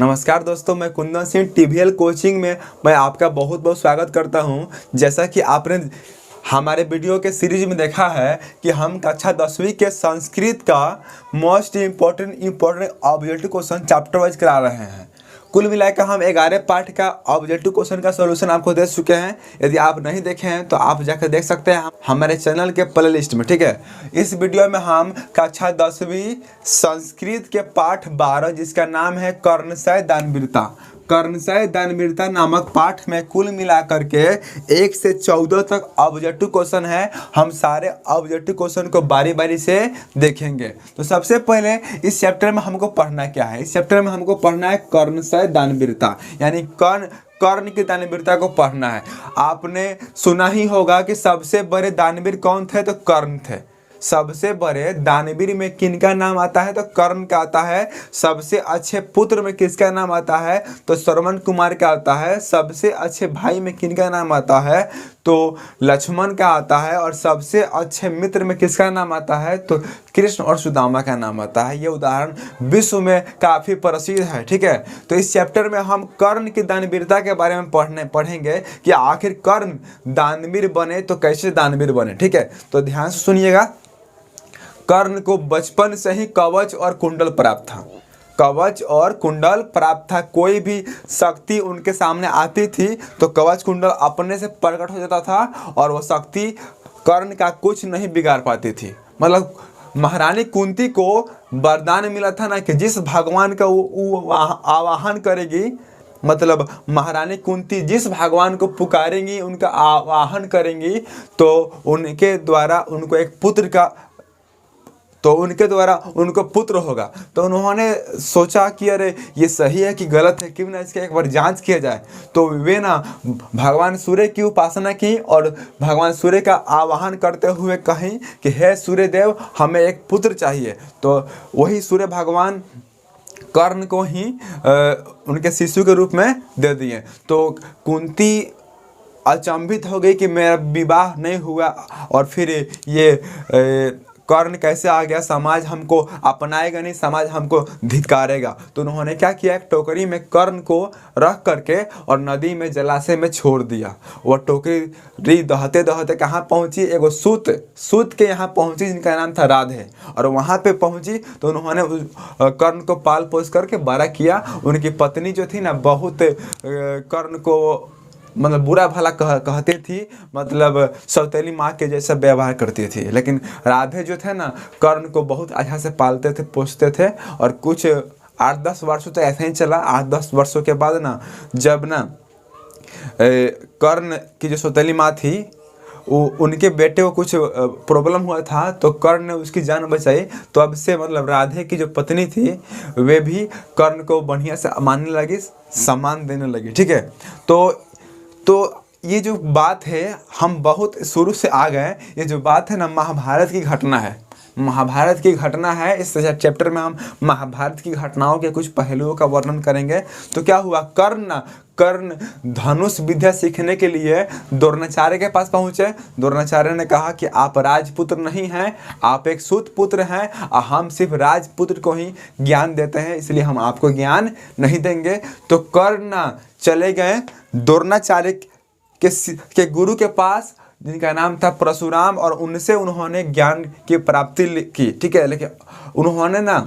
नमस्कार दोस्तों, मैं कुंदन सिंह टीवीएल कोचिंग में मैं आपका बहुत बहुत स्वागत करता हूं। जैसा कि आपने हमारे वीडियो के सीरीज में देखा है कि हम कक्षा 10वीं के संस्कृत का most important objective question chapter wise करा रहे हैं। कुल मिलाकर हम 11 पार्ट का ऑब्जेक्टिव क्वेश्चन का सॉल्यूशन आपको दे चुके हैं। यदि आप नहीं देखे हैं तो आप जाकर देख सकते हैं हमारे चैनल के प्ले लिस्ट में, ठीक है। इस वीडियो में हम कक्षा 10वीं संस्कृत के पाठ 12 जिसका नाम है कर्णशय दानवीरता नामक पाठ में कुल मिलाकर के 1 से 14 तक ऑब्जेक्टिव क्वेश्चन है। हम सारे ऑब्जेक्टिव क्वेश्चन को बारी बारी से देखेंगे। तो सबसे पहले इस चैप्टर में हमको पढ़ना क्या है? इस चैप्टर में हमको पढ़ना है कर्णशय दानवीरता, यानी कर्ण की दानवीरता को पढ़ना है। आपने सुना ही होगा कि सबसे बड़े दानवीर कौन थे? तो कर्ण थे। सबसे बड़े दानवीर में किनका नाम आता है? तो कर्ण का आता है। सबसे अच्छे पुत्र में किसका नाम आता है? तो श्रवण कुमार का आता है। सबसे अच्छे भाई में किनका नाम आता है? तो लक्ष्मण का आता है। और सबसे अच्छे मित्र में किसका नाम आता है? तो कृष्ण और सुदामा का नाम आता है। ये उदाहरण विश्व में काफ़ी प्रसिद्ध है, ठीक है। तो इस चैप्टर में हम कर्ण की दानवीरता के बारे में पढ़ेंगे कि आखिर कर्ण दानवीर बने तो कैसे दानवीर बने, ठीक है। तो ध्यान से सुनिएगा। कर्ण को बचपन से ही कवच और कुंडल प्राप्त था। कवच और कुंडल प्राप्त था। कोई भी शक्ति उनके सामने आती थी तो कवच कुंडल अपने से प्रकट हो जाता था और वह शक्ति कर्ण का कुछ नहीं बिगाड़ पाती थी। मतलब महारानी कुंती को वरदान मिला था ना कि जिस भगवान का वो आवाहन करेगी, मतलब महारानी कुंती जिस भगवान को पुकारेंगी, उनका आवाहन करेंगी तो उनके द्वारा उनको पुत्र होगा। तो उन्होंने सोचा कि अरे ये सही है कि गलत है, क्यों ना इसका एक बार जांच किया जाए। तो वे ना भगवान सूर्य की उपासना की और भगवान सूर्य का आवाहन करते हुए कहीं कि हे सूर्य देव, हमें एक पुत्र चाहिए। तो वही सूर्य भगवान कर्ण को ही उनके शिशु के रूप में दे दिए। तो कुंती अचंभित हो गई कि मेरा विवाह नहीं हुआ और फिर ये कर्ण कैसे आ गया, समाज हमको अपनाएगा नहीं, समाज हमको धिक्कारेगा। तो उन्होंने क्या किया, एक टोकरी में कर्ण को रख करके और नदी में जलाशय में छोड़ दिया। वह टोकरी दहते दहते कहाँ पहुँची? एगो सूत के यहाँ पहुँची जिनका नाम था राधे। और वहाँ पे पहुँची तो उन्होंने कर्ण को पाल पोस करके बड़ा किया। उनकी पत्नी जो थी ना बहुत कर्ण को मतलब बुरा भला कहती थी, मतलब सौतेली माँ के जैसा व्यवहार करती थी। लेकिन राधे जो थे ना कर्ण को बहुत अच्छा से पालते थे, पोसते थे। और कुछ 8-10 वर्षों तक ऐसे ही चला। 8-10 वर्षों के बाद ना जब ना कर्ण की जो सौतेली माँ थी उनके बेटे को कुछ प्रॉब्लम हुआ था तो कर्ण ने उसकी जान बचाई। तो अब से मतलब राधे की जो पत्नी थी वे भी कर्ण को बढ़िया से मानने लगी, सम्मान देने लगी, ठीक है। तो ये जो बात है हम बहुत शुरू से आ गए। ये जो बात है ना महाभारत की घटना है। महाभारत की घटना है। इस चैप्टर में हम महाभारत की घटनाओं के कुछ पहलुओं का वर्णन करेंगे। तो क्या हुआ, कर्ण धनुष विद्या सीखने के लिए द्रोणाचार्य के पास पहुंचे। द्रोणाचार्य ने कहा कि आप राजपुत्र नहीं हैं, आप एक सूत पुत्र हैं और हम सिर्फ राजपुत्र को ही ज्ञान देते हैं, इसलिए हम आपको ज्ञान नहीं देंगे। तो कर्ण चले गए द्रोणाचार्य के गुरु के पास जिनका नाम था परशुराम, और उनसे उन्होंने ज्ञान की प्राप्ति की, ठीक है। लेकिन उन्होंने ना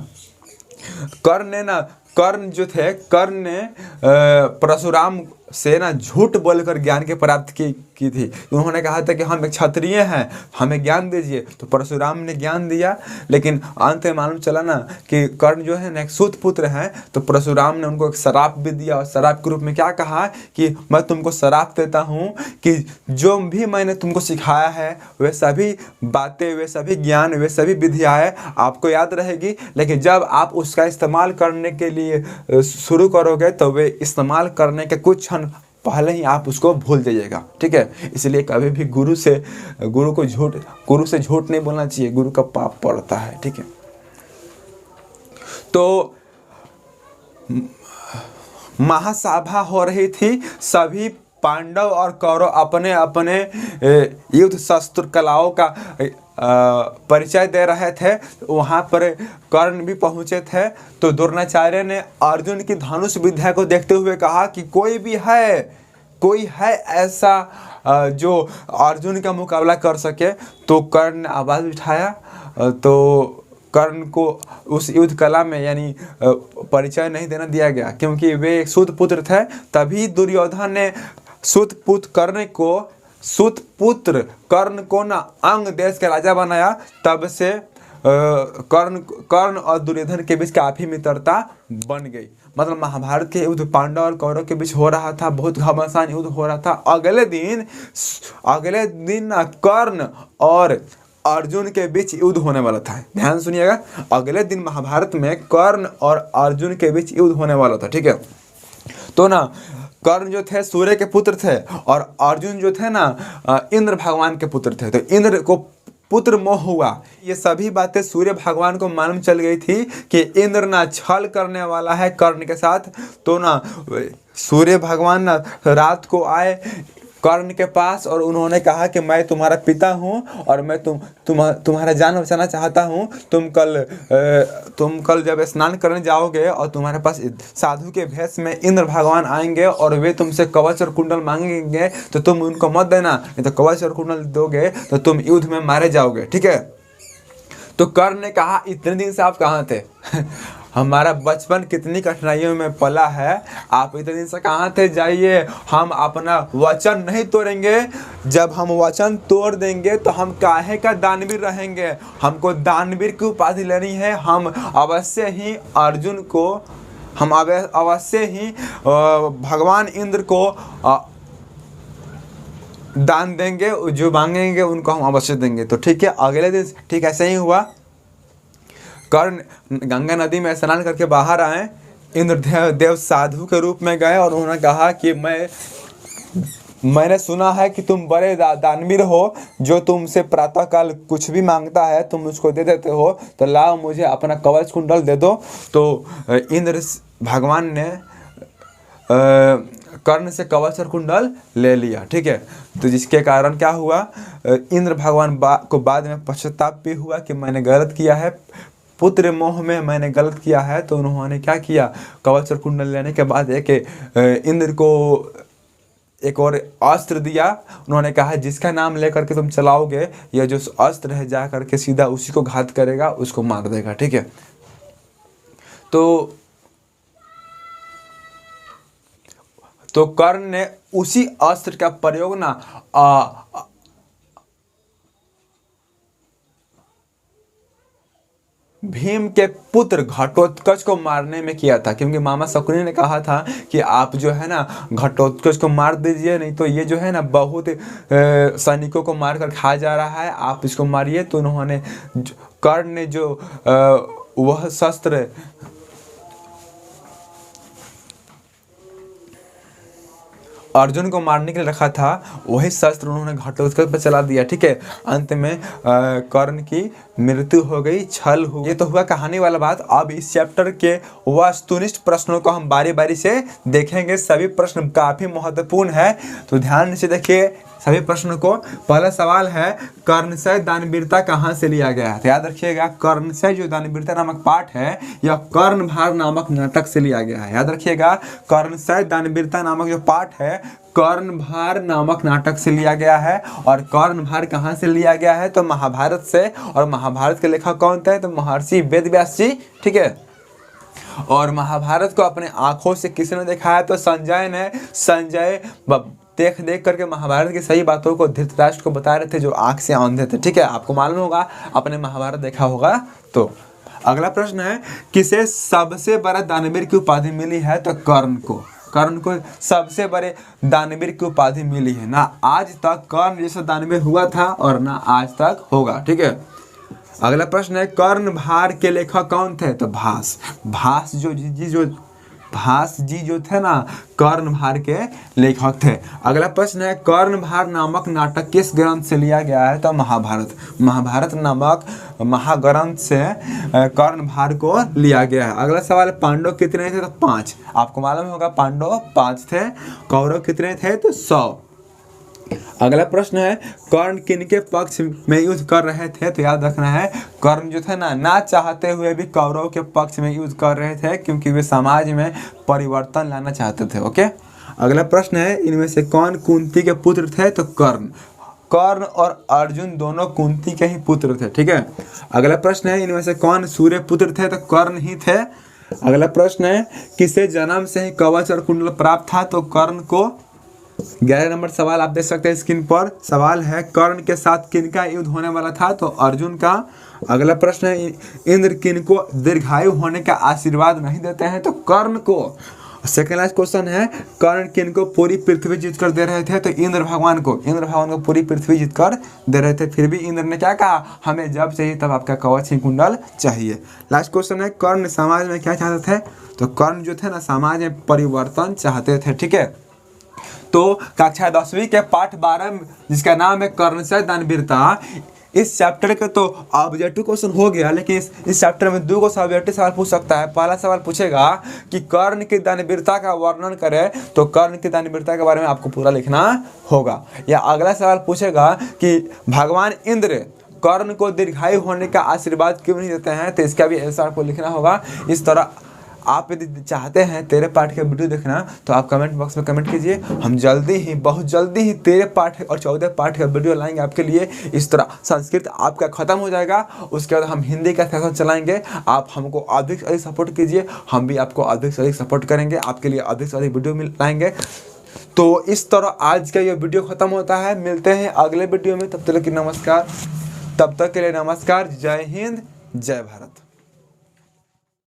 कर्ण जो थे, कर्ण ने परशुराम से ना झूठ बोलकर ज्ञान की प्राप्ति की थी। उन्होंने कहा था कि हम एक क्षत्रिय हैं, हमें ज्ञान दीजिए। तो परशुराम ने ज्ञान दिया, लेकिन अंत में मालूम चला ना कि कर्ण जो है ना एक सूत पुत्र हैं। तो परशुराम ने उनको एक श्राप भी दिया और श्राप के रूप में क्या कहा कि मैं तुमको श्राप देता हूँ कि जो भी मैंने तुमको सिखाया है वे सभी बातें, वे सभी ज्ञान, वे सभी विद्याएँ आपको याद रहेगी, लेकिन जब आप उसका इस्तेमाल करने के लिए शुरू करोगे तो वे इस्तेमाल करने के कुछ क्षण पहले ही आप उसको भूल जाइएगा, ठीक है। इसलिए कभी भी गुरु से झूठ नहीं बोलना चाहिए, गुरु का पाप पड़ता है, ठीक है। तो महासभा हो रही थी, सभी पांडव और कौरव अपने अपने युद्ध शस्त्र कलाओं का परिचय दे रहे थे, वहाँ पर कर्ण भी पहुँचे थे। तो द्रोणाचार्य ने अर्जुन की धनुष विद्या को देखते हुए कहा कि कोई है ऐसा जो अर्जुन का मुकाबला कर सके। तो कर्ण ने आवाज़ उठाया, तो कर्ण को उस युद्ध कला में यानी परिचय नहीं देना दिया गया, क्योंकि वे एक सूत पुत्र थे। तभी दुर्योधन ने सूत पुत्र कर्ण को ना अंग देश के राजा बनाया। तब से कर्ण और दुर्योधन के बीच काफी मित्रता बन गई। मतलब महाभारत के युद्ध पांडव और कौरव के बीच हो रहा था, बहुत घमासान युद्ध हो रहा था। अगले दिन कर्ण और अर्जुन के बीच युद्ध होने वाला था। ध्यान सुनिएगा, अगले दिन महाभारत में कर्ण और अर्जुन के बीच युद्ध होने वाला था। ठीक है, तो ना कर्ण जो थे सूर्य के पुत्र थे और अर्जुन जो थे ना इंद्र भगवान के पुत्र थे। तो इंद्र को पुत्र मोह हुआ। ये सभी बातें सूर्य भगवान को मालूम चल गई थी कि इंद्र ना छल करने वाला है कर्ण के साथ। तो ना सूर्य भगवान ना रात को आए कर्ण के पास और उन्होंने कहा कि मैं तुम्हारा पिता हूँ और मैं तुम्हारा जान बचाना चाहता हूँ। तुम कल जब स्नान करने जाओगे और तुम्हारे पास साधु के भेष में इंद्र भगवान आएंगे और वे तुमसे कवच और कुंडल मांगेंगे, तो तुम उनको मत देना, नहीं तो कवच और कुंडल दोगे तो तुम युद्ध में मारे जाओगे। ठीक है, तो कर्ण ने कहा इतने दिन से आप कहाँ थे? हमारा बचपन कितनी कठिनाइयों में पला है, आप इतने दिन से कहाँ थे? जाइए, हम अपना वचन नहीं तोड़ेंगे। जब हम वचन तोड़ देंगे तो हम काहे का दानवीर रहेंगे? हमको दानवीर की उपाधि लेनी है। हम अवश्य ही भगवान इंद्र को दान देंगे, जो मांगेंगे उनको हम अवश्य देंगे। तो ठीक है, अगले दिन ठीक ऐसे ही हुआ। कर्ण गंगा नदी में स्नान करके बाहर आए। इंद्रदेव साधु के रूप में गए और उन्होंने कहा कि मैंने सुना है कि तुम बड़े दानवीर हो, जो तुमसे प्रातःकाल कुछ भी मांगता है तुम उसको दे देते हो, तो लाओ मुझे अपना कवच कुंडल दे दो। तो इंद्र भगवान ने कर्ण से कवच और कुंडल ले लिया। ठीक है, तो जिसके कारण क्या हुआ, इंद्र भगवान को बाद में पश्चाताप भी हुआ कि मैंने गलत किया है, पुत्र मोह में मैंने गलत किया है। तो उन्होंने क्या किया, कवच और कुंडल लेने के बाद इंद्र को एक और अस्त्र दिया। उन्होंने कहा जिसका नाम लेकर के तुम चलाओगे, यह जो अस्त्र है जा करके सीधा उसी को घात करेगा, उसको मार देगा। ठीक है, तो कर्ण ने उसी अस्त्र का प्रयोग ना भीम के पुत्र घटोत्कच को मारने में किया था, क्योंकि मामा शकुनी ने कहा था कि आप जो है ना घटोत्कच को मार दीजिए, नहीं तो ये जो है ना बहुत सैनिकों को मार कर खा जा रहा है, आप इसको मारिए। तो उन्होंने कर्ण ने जो वह शस्त्र अर्जुन को मारने के लिए रखा था, वही शस्त्र उन्होंने घटोत्कच पर चला दिया। ठीक है, अंत में कर्ण की मृत्यु हो गई, छल हुआ। ये तो हुआ कहानी वाला बात। अब इस चैप्टर के वस्तुनिष्ठ प्रश्नों को हम बारी बारी से देखेंगे। सभी प्रश्न काफी महत्वपूर्ण है, तो ध्यान से देखिए सभी प्रश्नों को। पहला सवाल है, कर्णशय दानवीरता कहाँ से लिया गया है? तो याद रखिएगा, कर्णशय जो दानवीरता नामक पाठ है यह कर्णभार नामक नाटक से लिया गया है। याद रखिएगा, कर्णशय दानवीरता नामक जो पाठ है कर्णभार नामक नाटक से लिया गया है। और कर्णभार कहाँ से लिया गया है? तो महाभारत से। और महाभारत के लेखक कौन थे? तो महर्षि वेदव्यास जी। ठीक है, और महाभारत को अपने आंखों से किसने देखा है? तो संजय ने। संजय देख करके महाभारत की सही बातों को धृतराष्ट्र को बता रहे थे, जो आंख से अंधे थे। ठीक है, आपको मालूम होगा, आपने महाभारत देखा होगा। तो अगला प्रश्न है, किसे सबसे बड़ा दानवीर की उपाधि मिली है? तो कर्ण को सबसे बड़े दानवीर की उपाधि मिली है। ना आज तक कर्ण जैसा दानवीर हुआ था और ना आज तक होगा। ठीक है, अगला प्रश्न है, कर्णभार के लेखक कौन थे? तो भास जो भास जी जो थे ना कर्णभार के लेखक थे। अगला प्रश्न है कर्णभार नामक नाटक किस ग्रंथ से लिया गया है? तो महाभारत। महाभारत नामक महाग्रंथ से कर्णभार को लिया गया है। अगला सवाल, पांडव कितने थे? तो 5। आपको मालूम होगा पांडव 5 थे। कौरव कितने थे? तो 100। अगला प्रश्न है कर्ण किनके पक्ष में युद्ध कर रहे थे? तो याद रखना है कर्ण जो थे ना चाहते हुए भी कौरव के पक्ष में युद्ध कर रहे थे, क्योंकि वे समाज में परिवर्तन लाना चाहते थे। ओके। अगला प्रश्न है इनमें से कौन कुंती के पुत्र थे? तो कर्ण। कर्ण और अर्जुन दोनों कुंती के ही पुत्र थे। ठीक है। अगला प्रश्न है इनमें से कौन सूर्य पुत्र थे? तो कर्ण ही थे। अगला प्रश्न है किसे जन्म से ही कवच और कुंडल प्राप्त था? तो कर्ण को। 11 नंबर सवाल आप देख सकते हैं स्क्रीन पर। सवाल है कर्ण के साथ किनका युद्ध होने वाला था? तो अर्जुन का। अगला प्रश्न है इंद्र किनको दीर्घायु होने का आशीर्वाद नहीं देते हैं? तो कर्ण को। सेकेंड लास्ट क्वेश्चन है कर्ण किनको पूरी पृथ्वी जीत कर दे रहे थे? तो इंद्र भगवान को। इंद्र भगवान को पूरी पृथ्वी जीत कर दे रहे थे, फिर भी इंद्र ने क्या कहा? हमें जब चाहिए तब आपका कवच ही कुंडल चाहिए। लास्ट क्वेश्चन है कर्ण समाज में क्या चाहते थे? तो कर्ण जो थे ना समाज में परिवर्तन चाहते थे। ठीक है। तो कक्षा 10वीं के पाठ 12 जिसका नाम है कर्ण से दानवीरता, इस चैप्टर के तो ऑब्जेक्टिव क्वेश्चन हो गया, लेकिन इस चैप्टर में 2 सब्जेक्टिव सवाल पूछ सकता है। पहला सवाल पूछेगा कि कर्ण की दानवीरता का वर्णन करें, तो कर्ण की दानवीरता के बारे में आपको पूरा लिखना होगा। या अगला सवाल पूछेगा कि भगवान इंद्र कर्ण को दीर्घायु होने का आशीर्वाद क्यों नहीं देते हैं? तो इसका भी आंसर आपको लिखना होगा। इस तरह आप यदि चाहते हैं 13 पाठ का वीडियो देखना तो आप कमेंट बॉक्स में कमेंट कीजिए। हम जल्दी ही बहुत जल्दी ही 13 पाठ और 14 पाठ का वीडियो लाएंगे आपके लिए। इस तरह संस्कृत आपका खत्म हो जाएगा, उसके बाद हम हिंदी का सेशन चलाएंगे। आप हमको अधिक से अधिक सपोर्ट कीजिए, हम भी आपको अधिक से अधिक सपोर्ट करेंगे, आपके लिए अधिक से अधिक वीडियो लाएंगे। तो इस तरह आज का ये वीडियो खत्म होता है। मिलते हैं अगले वीडियो में, तब तक के लिए नमस्कार। जय हिंद, जय भारत।